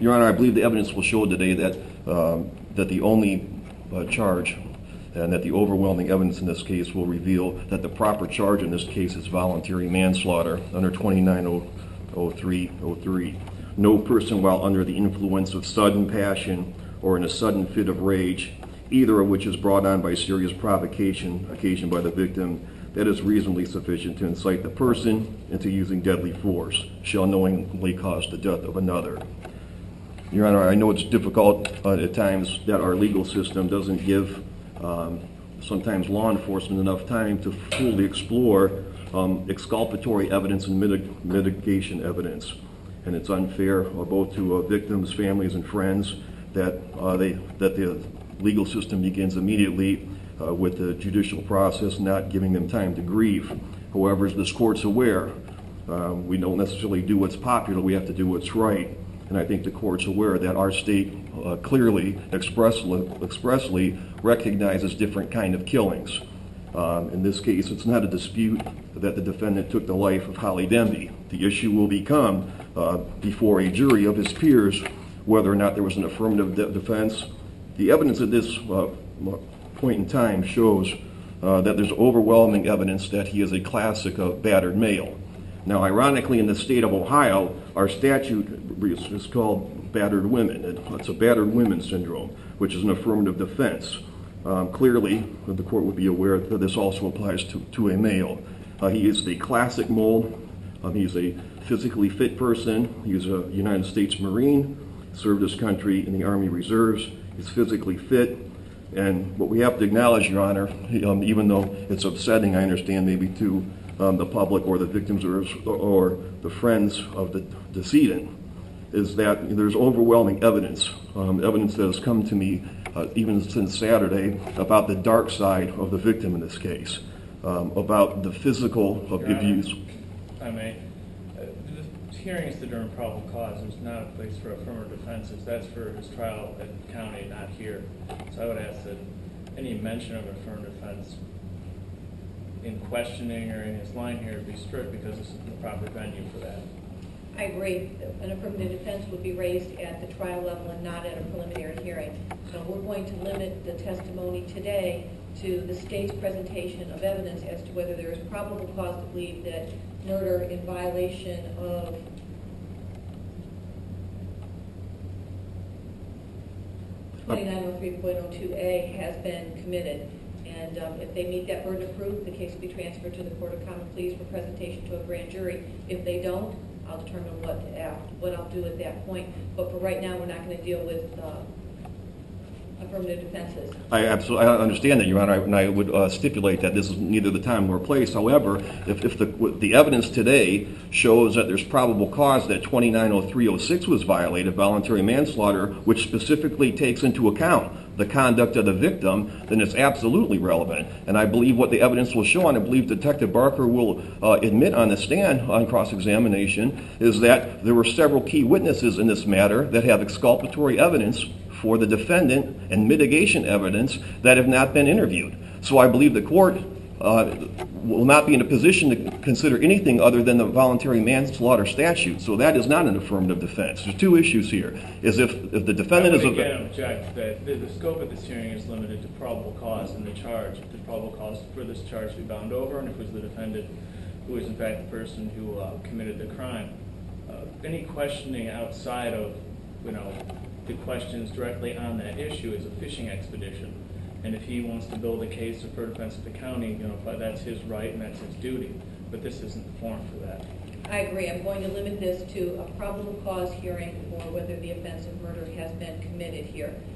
Your Honor, I believe the evidence will show today that that the only charge and that the overwhelming evidence in this case will reveal that the proper charge in this case is voluntary manslaughter under 290303. No person while under the influence of sudden passion or in a sudden fit of rage, either of which is brought on by serious provocation occasioned by the victim, that is reasonably sufficient to incite the person into using deadly force, shall knowingly cause the death of another. Your Honor, I know it's difficult at times that our legal system doesn't give sometimes law enforcement enough time to fully explore exculpatory evidence and mitigation evidence. And it's unfair both to victims, families, and friends that the legal system begins immediately with the judicial process not giving them time to grieve. However, as this court's aware, we don't necessarily do what's popular, we have to do what's right. And I think the court's aware that our state clearly, expressly recognizes different kind of killings. In this case, it's not a dispute that the defendant took the life of Holly Dembi. The issue will become before a jury of his peers whether or not there was an affirmative defense. The evidence at this point in time shows that there's overwhelming evidence that he is a classic battered male. Now, ironically, in the state of Ohio, our statute is called battered women. It's a battered women syndrome, which is an affirmative defense. Clearly, the court would be aware that this also applies to a male. He is the classic mold. He's a physically fit person. He's a United States Marine, served his country in the Army Reserves. He's physically fit. And what we have to acknowledge, Your Honor, even though it's upsetting, I understand maybe to the public or the victims or the friends of the decedent, is that there's overwhelming evidence, evidence that has come to me even since Saturday about the dark side of the victim in this case, about the physical abuse. I may. The hearing is to determine probable cause. There's not a place for affirmative defenses. That's for his trial at the county, not here. So I would ask that any mention of affirmative defense in questioning or in his line here be strict, because this is the proper venue for that. I agree. An affirmative defense would be raised at the trial level and not at a preliminary hearing. So we're going to limit the testimony today to the state's presentation of evidence as to whether there is probable cause to believe that murder in violation of (2903.02a) has been committed. And if they meet that burden of proof, the case will be transferred to the Court of Common Pleas for presentation to a grand jury. If they don't, I'll determine what I'll do at that point. But for right now, we're not going to deal with affirmative defenses. I understand that, Your Honor, and I would stipulate that this is neither the time nor place. However, if the evidence today shows that there's probable cause that 290306 was violated, voluntary manslaughter, which specifically takes into account the conduct of the victim, then it's absolutely relevant. And I believe what the evidence will show, and I believe Detective Barker will admit on the stand on cross-examination, is that there were several key witnesses in this matter that have exculpatory evidence for the defendant and mitigation evidence that have not been interviewed. So I believe the court will not be in a position to consider anything other than the voluntary manslaughter statute. So that is not an affirmative defense. There's two issues here. Is if the defendant is a... I would again object that the scope of this hearing is limited to probable cause and the charge. The probable cause for this charge to be bound over, and if it was the defendant who is in fact the person who committed the crime. Any questioning outside of, the questions directly on that issue is a fishing expedition. And if he wants to build a case for defense of the county, that's his right and that's his duty. But this isn't the forum for that. I agree. I'm going to limit this to a probable cause hearing for whether the offense of murder has been committed here.